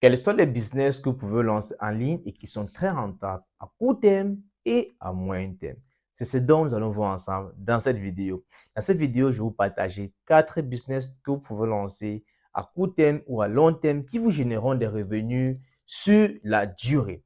Quels sont les business que vous pouvez lancer en ligne et qui sont très rentables à court terme et à moyen terme? C'est ce dont nous allons voir ensemble dans cette vidéo. Dans cette vidéo, je vais vous partager 4 business que vous pouvez lancer à court terme ou à long terme qui vous généreront des revenus sur la durée.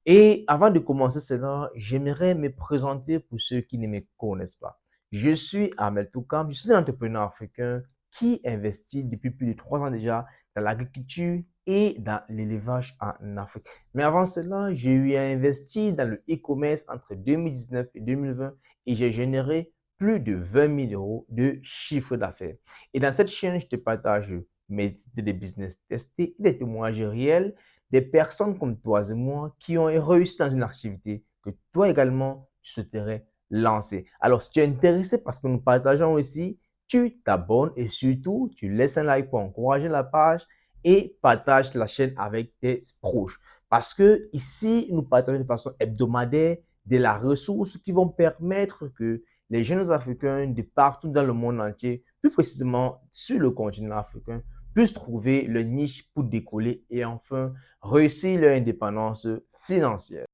Et avant de commencer cela, j'aimerais me présenter pour ceux qui ne me connaissent pas. Je suis Ahmed Toukam, je suis un entrepreneur africain qui investit depuis plus de 3 ans déjà dans l'agriculture et dans l'élevage en Afrique. Mais avant cela, j'ai eu à investir dans le e-commerce entre 2019 et 2020 et j'ai généré plus de 20 000 euros de chiffre d'affaires. Et dans cette chaîne, je te partage mes idées de business testés et des témoignages réels des personnes comme toi et moi qui ont réussi dans une activité que toi également tu souhaiterais lancer. Alors, si tu es intéressé parce que nous partageons aussi, tu t'abonnes et surtout, tu laisses un like pour encourager la page et partage la chaîne avec tes proches. Parce que ici, nous partageons de façon hebdomadaire de la ressource qui vont permettre que les jeunes Africains de partout dans le monde entier, plus précisément sur le continent africain, puissent trouver le niche pour décoller et enfin réussir leur indépendance financière.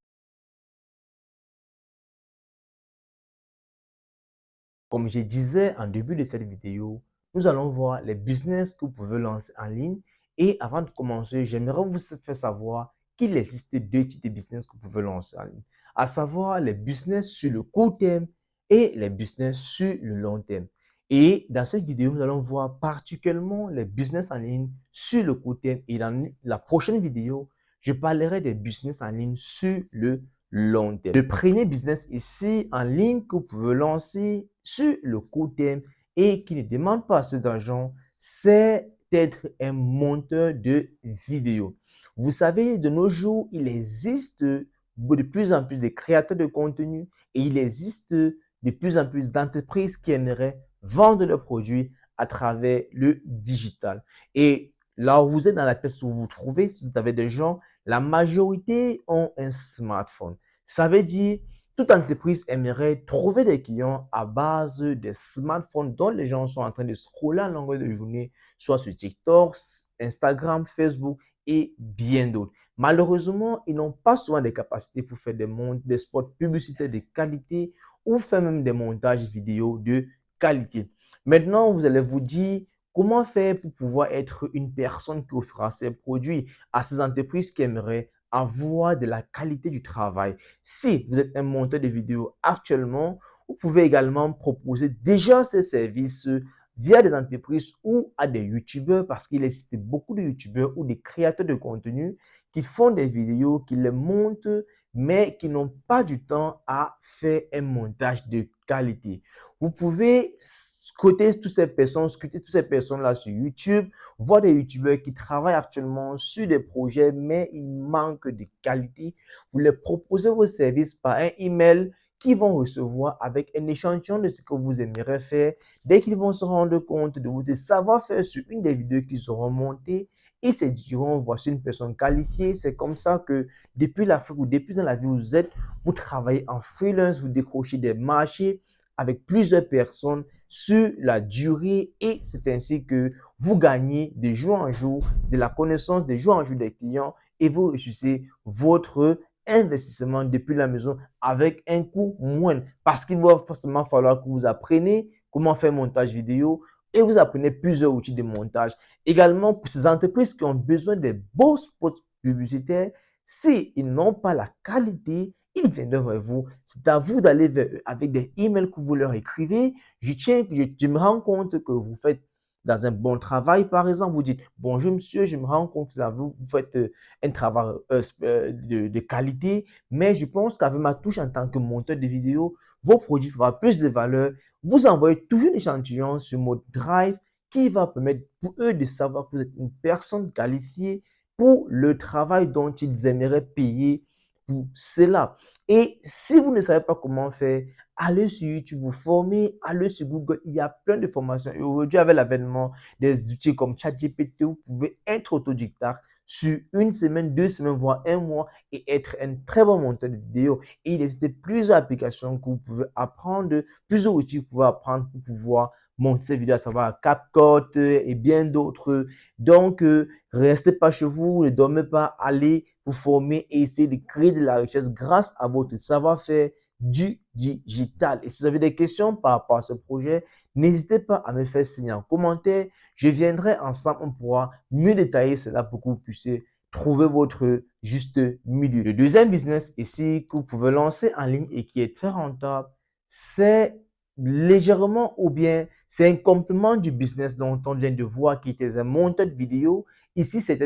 Comme je disais en début de cette vidéo, nous allons voir les business que vous pouvez lancer en ligne. Et avant de commencer, j'aimerais vous faire savoir qu'il existe deux types de business que vous pouvez lancer en ligne, à savoir les business sur le court terme et les business sur le long terme. Et dans cette vidéo, nous allons voir particulièrement les business en ligne sur le court terme. Et dans la prochaine vidéo, je parlerai des business en ligne sur le long terme. Le premier business ici en ligne que vous pouvez lancer sur le court terme et qui ne demande pas assez d'argent, c'est d'être un monteur de vidéos. Vous savez, de nos jours, il existe de plus en plus de créateurs de contenu et il existe de plus en plus d'entreprises qui aimeraient vendre leurs produits à travers le digital. Et là où vous êtes dans la pièce où vous vous trouvez, si vous avez des gens, la majorité ont un smartphone. Ça veut dire toute entreprise aimerait trouver des clients à base des smartphones dont les gens sont en train de scroller en longueur de journée, soit sur TikTok, Instagram, Facebook et bien d'autres. Malheureusement, ils n'ont pas souvent des capacités pour faire des spots publicitaires de qualité ou faire même des montages vidéo de qualité. Maintenant, vous allez vous dire comment faire pour pouvoir être une personne qui offrira ses produits à ces entreprises qui aimeraient avoir de la qualité du travail. Si vous êtes un monteur de vidéos actuellement, vous pouvez également proposer déjà ces services via des entreprises ou à des youtubeurs parce qu'il existe beaucoup de youtubeurs ou des créateurs de contenu qui font des vidéos, qui les montent, mais qui n'ont pas du temps à faire un montage de qualité. Vous pouvez scruter toutes ces personnes-là sur YouTube, voir des youtubeurs qui travaillent actuellement sur des projets, mais ils manquent de qualité. Vous les proposez vos services par un email qu'ils vont recevoir avec un échantillon de ce que vous aimeriez faire. Dès qu'ils vont se rendre compte de votre savoir-faire sur une des vidéos qu'ils auront montées, ils se diront, voici une personne qualifiée. C'est comme ça que depuis l'Afrique ou depuis dans la vie où vous êtes, vous travaillez en freelance, vous décrochez des marchés avec plusieurs personnes sur la durée et c'est ainsi que vous gagnez de jour en jour de la connaissance, de jour en jour des clients et vous réussissez votre investissement depuis la maison avec un coût moindre parce qu'il va forcément falloir que vous appreniez comment faire montage vidéo et vous apprenez plusieurs outils de montage. Également, pour ces entreprises qui ont besoin de beaux spots publicitaires, s'ils n'ont pas la qualité, ils viendront vers vous. C'est à vous d'aller vers eux avec des emails que vous leur écrivez. Je me rends compte que vous faites dans un bon travail, par exemple, vous dites, bonjour monsieur, je me rends compte que vous faites un travail de qualité, mais je pense qu'avec ma touche en tant que monteur de vidéos, vos produits feront plus de valeur. Vous envoyez toujours un échantillon sur mode Drive qui va permettre pour eux de savoir que vous êtes une personne qualifiée pour le travail dont ils aimeraient payer pour cela. Et si vous ne savez pas comment faire, allez sur YouTube, vous formez, allez sur Google, il y a plein de formations. Et aujourd'hui, avec l'avènement des outils comme ChatGPT, vous pouvez être autodidacte sur une semaine, 2 semaines, voire un mois et être un très bon monteur de vidéos. Et il existe plusieurs applications que vous pouvez apprendre, plusieurs outils que vous pouvez apprendre pour pouvoir monter ces vidéos, à savoir CapCut et bien d'autres. Donc, restez pas chez vous, ne dormez pas, allez vous former et essayer de créer de la richesse grâce à votre savoir-faire du digital. Et si vous avez des questions par rapport à ce projet, n'hésitez pas à me faire signe en commentaire. Je viendrai ensemble, on pourra mieux détailler cela pour que vous puissiez trouver votre juste milieu. Le deuxième business ici que vous pouvez lancer en ligne et qui est très rentable, c'est légèrement ou bien c'est un complément du business dont on vient de voir qui était un monteur de vidéo. Ici, c'est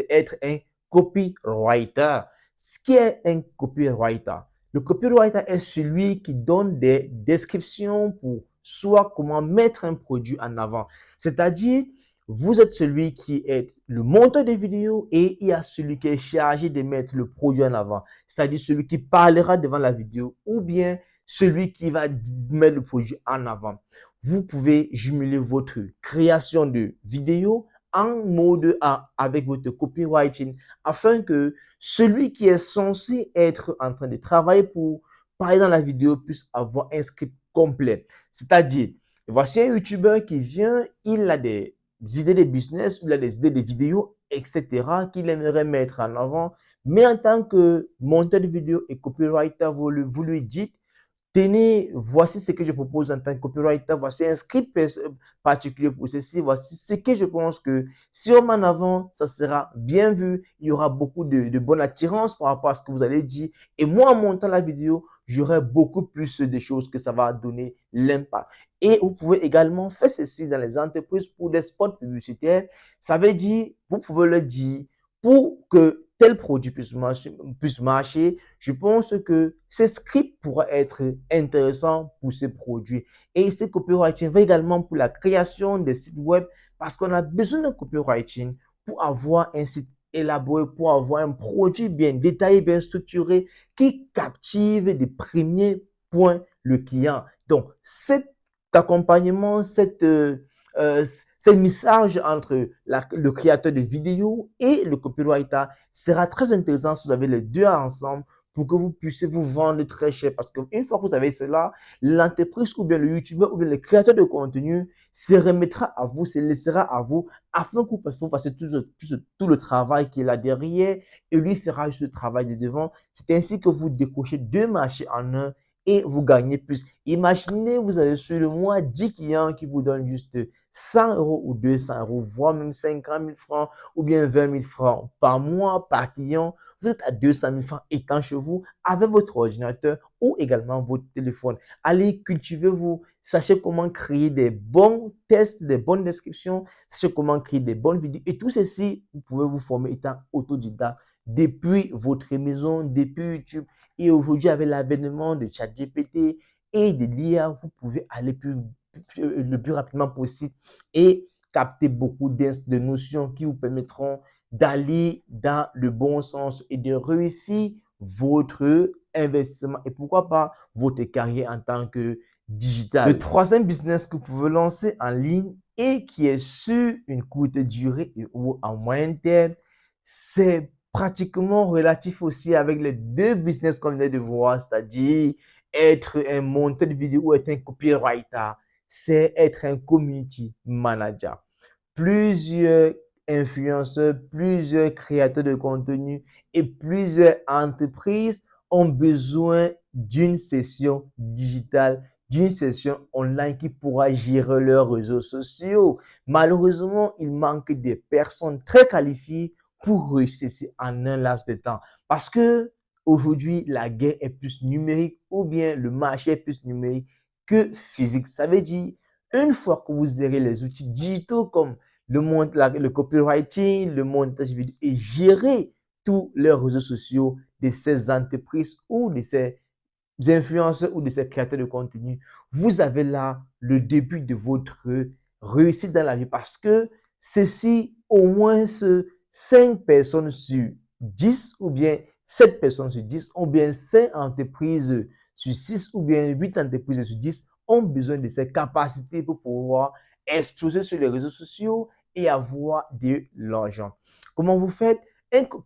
être un copywriter. Ce qui est un copywriter? Le copywriter est celui qui donne des descriptions pour soit comment mettre un produit en avant. C'est-à-dire, vous êtes celui qui est le monteur des vidéos et il y a celui qui est chargé de mettre le produit en avant. C'est-à-dire celui qui parlera devant la vidéo ou bien celui qui va mettre le produit en avant. Vous pouvez jumeler votre création de vidéo en mode A avec votre copywriting afin que celui qui est censé être en train de travailler pour parler dans la vidéo puisse avoir un script complet. C'est-à-dire, voici un YouTuber qui vient, il a des idées de business, il a des idées de vidéos, etc. qu'il aimerait mettre en avant. Mais en tant que monteur de vidéo et copywriter, vous lui dites, tenez, voici ce que je propose en tant que copywriter, voici un script particulier pour ceci, voici ce que je pense que si on met en avant, ça sera bien vu, il y aura beaucoup de bonne attirance par rapport à ce que vous allez dire. Et moi, en montant la vidéo, j'aurai beaucoup plus de choses que ça va donner l'impact. Et vous pouvez également faire ceci dans les entreprises pour des spots publicitaires. Ça veut dire, vous pouvez le dire, pour que tel produit puisse marcher, je pense que ce script pourra être intéressant pour ce produit. Et ce copywriting va également pour la création des sites web parce qu'on a besoin de copywriting pour avoir un site élaboré, pour avoir un produit bien détaillé, bien structuré qui captive des premiers points le client. Donc, cet accompagnement, ce message entre le créateur de vidéos et le copywriter sera très intéressant si vous avez les deux ensemble pour que vous puissiez vous vendre très cher. Parce qu'une fois que vous avez cela, l'entreprise ou bien le youtubeur ou bien le créateur de contenu se remettra à vous, se laissera à vous afin que vous fassiez tout le travail qui est là derrière et lui fera juste le travail de devant. C'est ainsi que vous décrochez deux marchés en un et vous gagnez plus. Imaginez, vous avez sur le mois 10 clients qui vous donnent juste 100 euros ou 200 euros, voire même 50 000 francs ou bien 20 000 francs par mois, par client. Vous êtes à 200 000 francs étant chez vous avec votre ordinateur ou également votre téléphone. Allez, cultivez-vous. Sachez comment créer des bons tests, des bonnes descriptions. Sachez comment créer des bonnes vidéos. Et tout ceci, vous pouvez vous former étant autodidacte depuis votre maison, depuis YouTube. Et aujourd'hui, avec l'avènement de ChatGPT et de l'IA, vous pouvez aller le plus rapidement possible et capter beaucoup de notions qui vous permettront d'aller dans le bon sens et de réussir votre investissement et pourquoi pas votre carrière en tant que digital. Le troisième business que vous pouvez lancer en ligne et qui est sur une courte durée ou en moyen terme, c'est pratiquement relatif aussi avec les deux business qu'on vient de voir, c'est-à-dire être un monteur de vidéo ou être un copywriter, c'est être un community manager. Plusieurs influenceurs, plusieurs créateurs de contenu et plusieurs entreprises ont besoin d'une session digitale, d'une session online qui pourra gérer leurs réseaux sociaux. Malheureusement, il manque des personnes très qualifiées pour réussir en un laps de temps. Parce que aujourd'hui, la guerre est plus numérique ou bien le marché est plus numérique que physique. Ça veut dire, une fois que vous aurez les outils digitaux comme le copywriting, le montage vidéo et gérer tous les réseaux sociaux de ces entreprises ou de ces influenceurs ou de ces créateurs de contenu, vous avez là le début de votre réussite dans la vie parce que ceci, au moins 5 personnes sur 10 ou bien 7 personnes sur 10 ou bien 5 entreprises sur 6 ou bien 8 entreprises sur 10 ont besoin de ces capacités pour pouvoir exploser sur les réseaux sociaux et avoir de l'argent. Comment vous faites?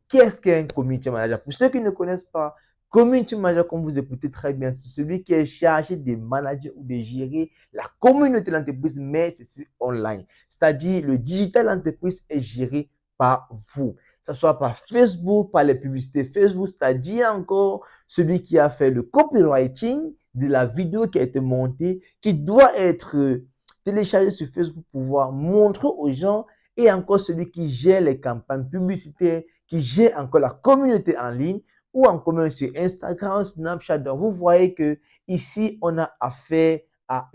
Qu'est-ce qu'un community manager? Pour ceux qui ne connaissent pas, Community manager, comme vous écoutez très bien, c'est celui qui est chargé de manager ou de gérer la communauté de l'entreprise, mais c'est online. C'est-à-dire, le digital entreprise est géré par vous. Que ce soit par Facebook, par les publicités Facebook, c'est-à-dire encore celui qui a fait le copywriting de la vidéo qui a été montée, qui doit être téléchargée sur Facebook pour pouvoir montrer aux gens, et encore celui qui gère les campagnes publicitaires, qui gère encore la communauté en ligne, ou en commun sur Instagram, Snapchat. Donc, vous voyez que ici, on a affaire à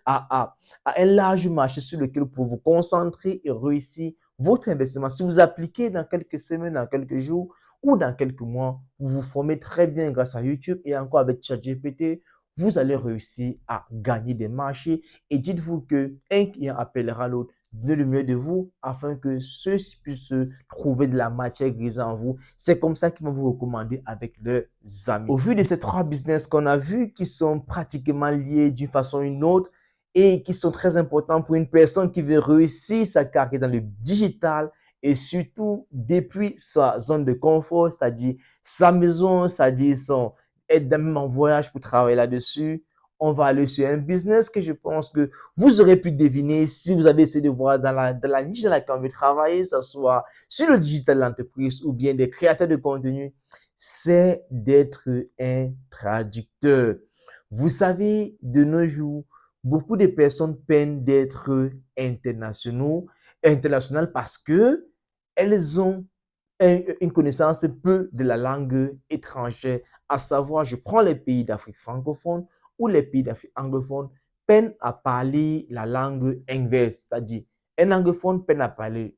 à un large marché sur lequel vous pouvez vous concentrer et réussir votre investissement. Si vous appliquez dans quelques semaines, dans quelques jours ou dans quelques mois, vous vous formez très bien grâce à YouTube et encore avec ChatGPT, vous allez réussir à gagner des marchés. Et dites-vous que un client appellera l'autre. Donnez le mieux de vous afin que ceux-ci puissent trouver de la matière grise en vous. C'est comme ça qu'ils vont vous recommander avec leurs amis. Au vu de ces 3 business qu'on a vus qui sont pratiquement liés d'une façon ou une autre et qui sont très importants pour une personne qui veut réussir sa carrière dans le digital et surtout depuis sa zone de confort, c'est-à-dire sa maison, c'est-à-dire son être même en voyage pour travailler là-dessus, on va aller sur un business que je pense que vous aurez pu deviner si vous avez essayé de voir dans la niche dans laquelle on veut travailler, que ce soit sur le digital d'entreprise ou bien des créateurs de contenu, c'est d'être un traducteur. Vous savez, de nos jours, beaucoup de personnes peinent d'être internationales parce que elles ont une connaissance peu de la langue étrangère, à savoir, je prends les pays d'Afrique francophone ou les pays d'Afrique anglophone peinent à parler la langue inverse, c'est-à-dire un anglophone peine à parler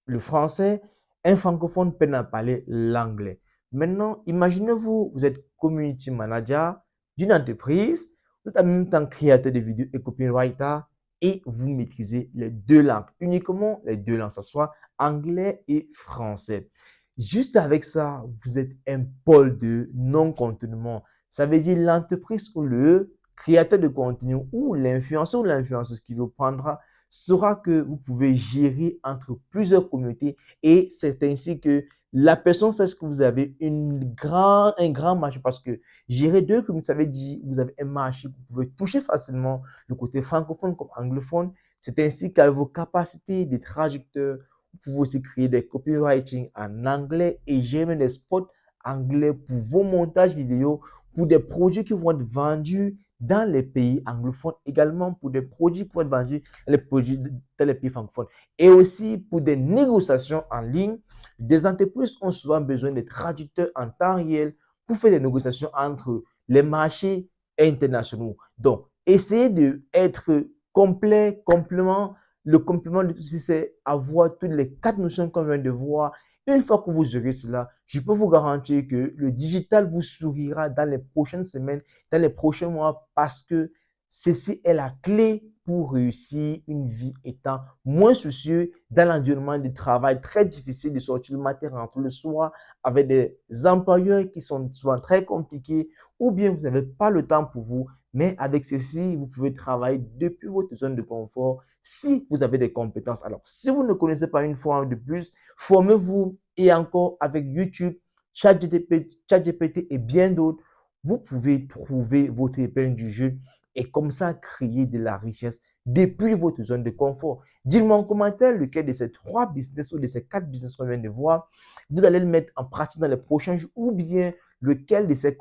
le français, un francophone peine à parler l'anglais. Maintenant, imaginez-vous, vous êtes community manager d'une entreprise, vous êtes en même temps créateur de vidéos et copywriter et vous maîtrisez les 2 langues, uniquement les 2 langues, que ce soit anglais et français. Juste avec ça, vous êtes un pôle de non-contournement. Ça veut dire l'entreprise ou le créateur de contenu ou l'influenceur ou l'influenceuse qui vous prendra saura que vous pouvez gérer entre plusieurs communautés et c'est ainsi que la personne sache que vous avez un grand marché parce que gérer 2 communautés, ça veut dire vous avez un marché que vous pouvez toucher facilement le côté francophone comme anglophone. C'est ainsi qu'avec vos capacités de traducteur, vous pouvez aussi créer des copywriting en anglais et gérer des spots anglais pour vos montages vidéo, pour des produits qui vont être vendus dans les pays anglophones, également pour des produits qui vont être vendus dans les pays francophones. Et aussi pour des négociations en ligne, des entreprises ont souvent besoin de traducteurs en temps réel pour faire des négociations entre les marchés internationaux. Donc, essayez d'être complet, complément. Le complément de tout ceci, c'est avoir toutes les 4 notions qu'on vient de voir. Une fois que vous aurez cela, je peux vous garantir que le digital vous sourira dans les prochaines semaines, dans les prochains mois, parce que ceci est la clé pour réussir une vie étant moins soucieux dans l'environnement de travail très difficile de sortir le matin, rentrer le soir avec des employeurs qui sont souvent très compliqués ou bien vous n'avez pas le temps pour vous. Mais avec ceci, vous pouvez travailler depuis votre zone de confort si vous avez des compétences. Alors, si vous ne connaissez pas une fois de plus, formez-vous et encore avec YouTube, ChatGPT et bien d'autres, vous pouvez trouver votre épingle du jeu et comme ça créer de la richesse depuis votre zone de confort. Dites-moi en commentaire lequel de ces 3 business ou de ces 4 business qu'on vient de voir, vous allez le mettre en pratique dans les prochains jours ou bien lesquelles de ces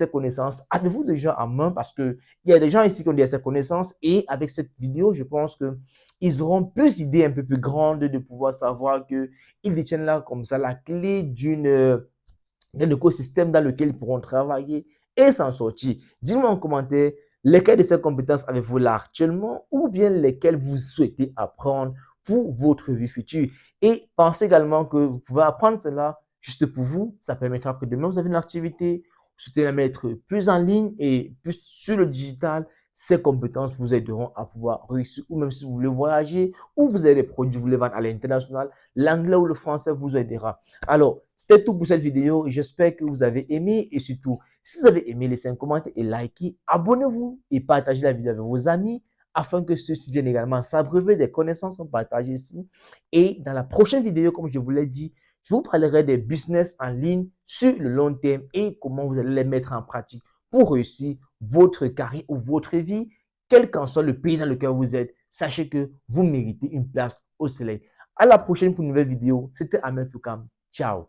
connaissances avez-vous déjà en main parce que il y a des gens ici qui ont déjà ces connaissances et avec cette vidéo, je pense que ils auront plus d'idées un peu plus grandes de pouvoir savoir que ils détiennent là comme ça la clé d'un écosystème dans lequel ils pourront travailler et s'en sortir. Dites-moi en commentaire lesquelles de ces compétences avez-vous là actuellement ou bien lesquelles vous souhaitez apprendre pour votre vie future. Et pensez également que vous pouvez apprendre cela juste pour vous. Ça permettra que demain, vous avez une activité, vous souhaitez la mettre plus en ligne et plus sur le digital. Ces compétences vous aideront à pouvoir réussir ou même si vous voulez voyager ou vous avez des produits, vous voulez vendre à l'international, l'anglais ou le français vous aidera. Alors, c'était tout pour cette vidéo. J'espère que vous avez aimé et surtout, si vous avez aimé, laissez un commentaire et likez, abonnez-vous et partagez la vidéo avec vos amis afin que ceux-ci viennent également s'abreuver des connaissances qu'on partage ici. Et dans la prochaine vidéo, comme je vous l'ai dit, je vous parlerai des business en ligne sur le long terme et comment vous allez les mettre en pratique pour réussir votre carrière ou votre vie, quel qu'en soit le pays dans lequel vous êtes. Sachez que vous méritez une place au soleil. À la prochaine pour une nouvelle vidéo. C'était Ahmed Toukam. Ciao.